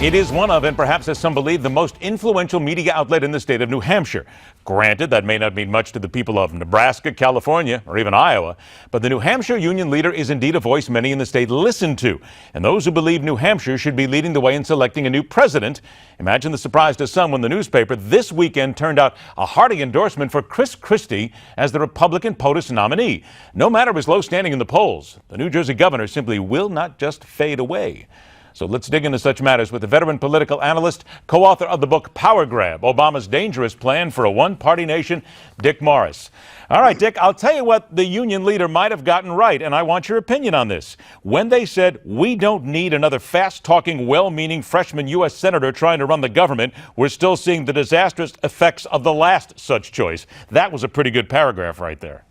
It is one of, and perhaps as some believe, the most influential media outlet in the state of New Hampshire. Granted, that may not mean much to the people of Nebraska, California, or even Iowa, but the New Hampshire union leader is indeed a voice many in the state listen to. And those who believe New Hampshire should be leading the way in selecting a new president. Imagine the surprise to some when the newspaper this weekend turned out a hearty endorsement for Christie as the Republican POTUS nominee. No matter his low standing in the polls, the New Jersey governor simply will not just fade away. So let's dig into such matters with the veteran political analyst, co-author of the book Power Grab, Obama's Dangerous Plan for a One-Party Nation, Dick Morris. All right, Dick, I'll tell you what the union leader might have gotten right, and I want your opinion on this. When they said, we don't need another fast-talking, well-meaning freshman U.S. senator trying to run the government, we're still seeing the disastrous effects of the last such choice. That was a pretty good paragraph right there.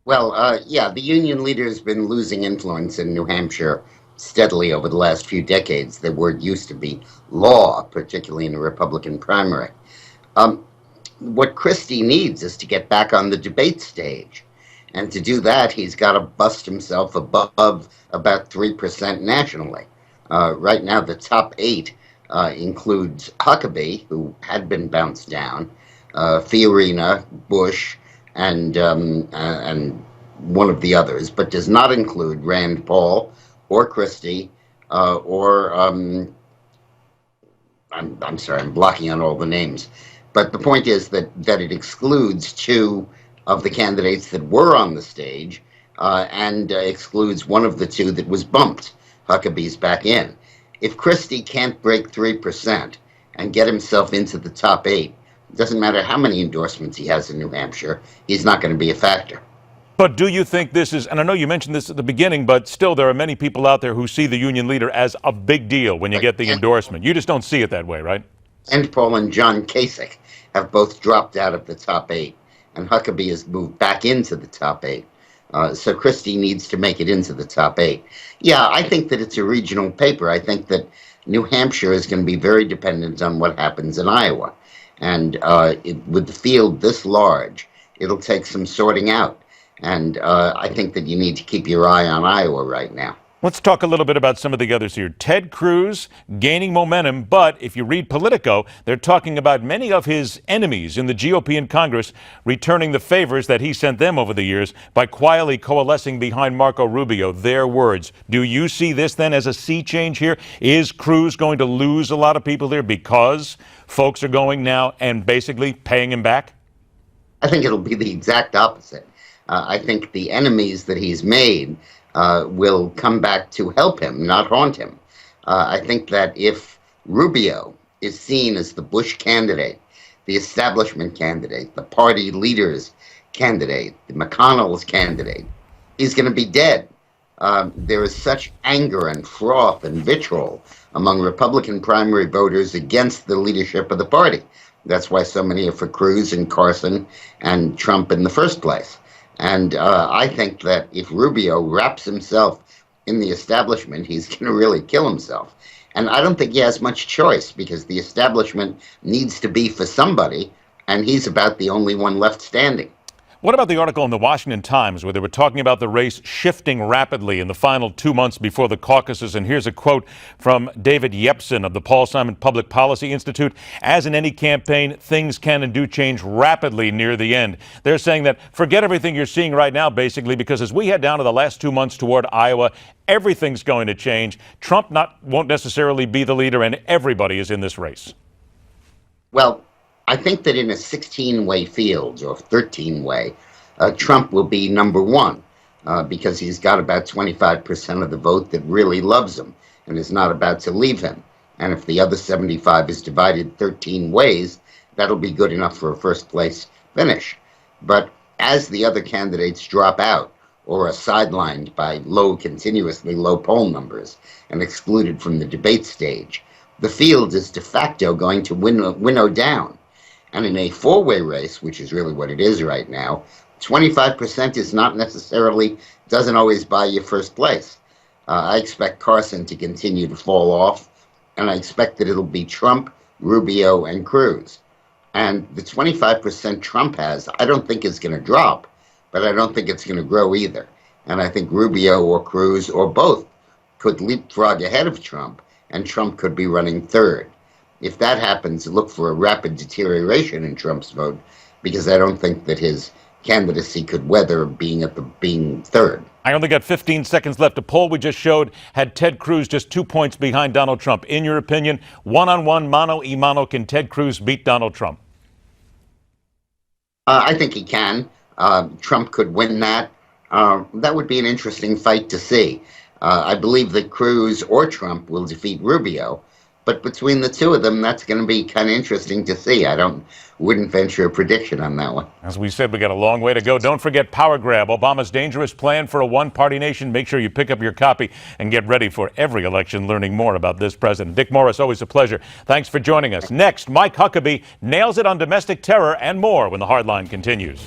Well, yeah, the union leader has been losing influence in New Hampshire steadily over the last few decades. The word used to be law, particularly in the Republican primary. What Christie needs is to get back on the debate stage. And to do that, he's got to bust himself above about 3% nationally. Right now, the top 8 includes Huckabee, who had been bounced down, Fiorina, Bush, and one of the others, but does not include Rand Paul, or Christie, or I'm sorry, I'm blocking on all the names. But the point is that it excludes 2 of the candidates that were on the stage, and excludes one of the 2 that was bumped. Huckabee's back in. If Christie can't break 3% and get himself into the top 8, it doesn't matter how many endorsements he has in New Hampshire, he's not going to be a factor. But do you think this is, and I know you mentioned this at the beginning, but still there are many people out there who see the union leader as a big deal when you get the endorsement. You just don't see it that way, right? And Paul and John Kasich have both dropped out of the top 8, and Huckabee has moved back into the top 8. So Christie needs to make it into the top 8. Yeah, I think that it's a regional paper. I think that New Hampshire is going to be very dependent on what happens in Iowa. And with the field this large, it'll take some sorting out. And I think that you need to keep your eye on Iowa right now. Let's talk a little bit about some of the others here. Ted Cruz gaining momentum, but if you read Politico, they're talking about many of his enemies in the GOP and Congress returning the favors that he sent them over the years by quietly coalescing behind Marco Rubio. Their words. Do you see this then as a sea change here? Is Cruz going to lose a lot of people here because folks are going now and basically paying him back? I think it'll be the exact opposite. I think the enemies that he's made will come back to help him, not haunt him. I think that if Rubio is seen as the Bush candidate, the establishment candidate, the party leader's candidate, the McConnell's candidate, he's going to be dead. There is such anger and froth and vitriol among Republican primary voters against the leadership of the party. That's why so many are for Cruz and Carson and Trump in the first place. And I think that if Rubio wraps himself in the establishment, he's going to really kill himself. And I don't think he has much choice because the establishment needs to be for somebody, and he's about the only one left standing. What about the article in the Washington Times where they were talking about the race shifting rapidly in the final 2 months before the caucuses? And here's a quote from David Yepsen of the Paul Simon Public Policy Institute. As in any campaign, things can and do change rapidly near the end. They're saying that forget everything you're seeing right now, basically, because as we head down to the last 2 months toward Iowa, everything's going to change. Trump won't necessarily be the leader, and everybody is in this race. Well, I think that in a 16-way field or 13-way, Trump will be number 1 because he's got about 25% of the vote that really loves him and is not about to leave him. And if the other 75 is divided 13 ways, that'll be good enough for a first-place finish. But as the other candidates drop out or are sidelined by continuously low poll numbers and excluded from the debate stage, the field is de facto going to winnow down. And in a 4-way race, which is really what it is right now, 25% is not necessarily, doesn't always buy you first place. I expect Carson to continue to fall off, and I expect that it'll be Trump, Rubio, and Cruz. And the 25% Trump has, I don't think is going to drop, but I don't think it's going to grow either. And I think Rubio or Cruz or both could leapfrog ahead of Trump and Trump could be running third. If that happens, look for a rapid deterioration in Trump's vote, because I don't think that his candidacy could weather being third. I only got 15 seconds left. A poll we just showed had Ted Cruz just 2 points behind Donald Trump. In your opinion, one-on-one, mano-a-mano, can Ted Cruz beat Donald Trump? I think he can. Trump could win that. That would be an interesting fight to see. I believe that Cruz or Trump will defeat Rubio. But between the two of them, that's going to be kind of interesting to see. Wouldn't venture a prediction on that one. As we said, we got a long way to go. Don't forget Power Grab, Obama's dangerous plan for a one-party nation. Make sure you pick up your copy and get ready for every election learning more about this president. Dick Morris, always a pleasure. Thanks for joining us. Next, Mike Huckabee nails it on domestic terror and more when the Hardline continues.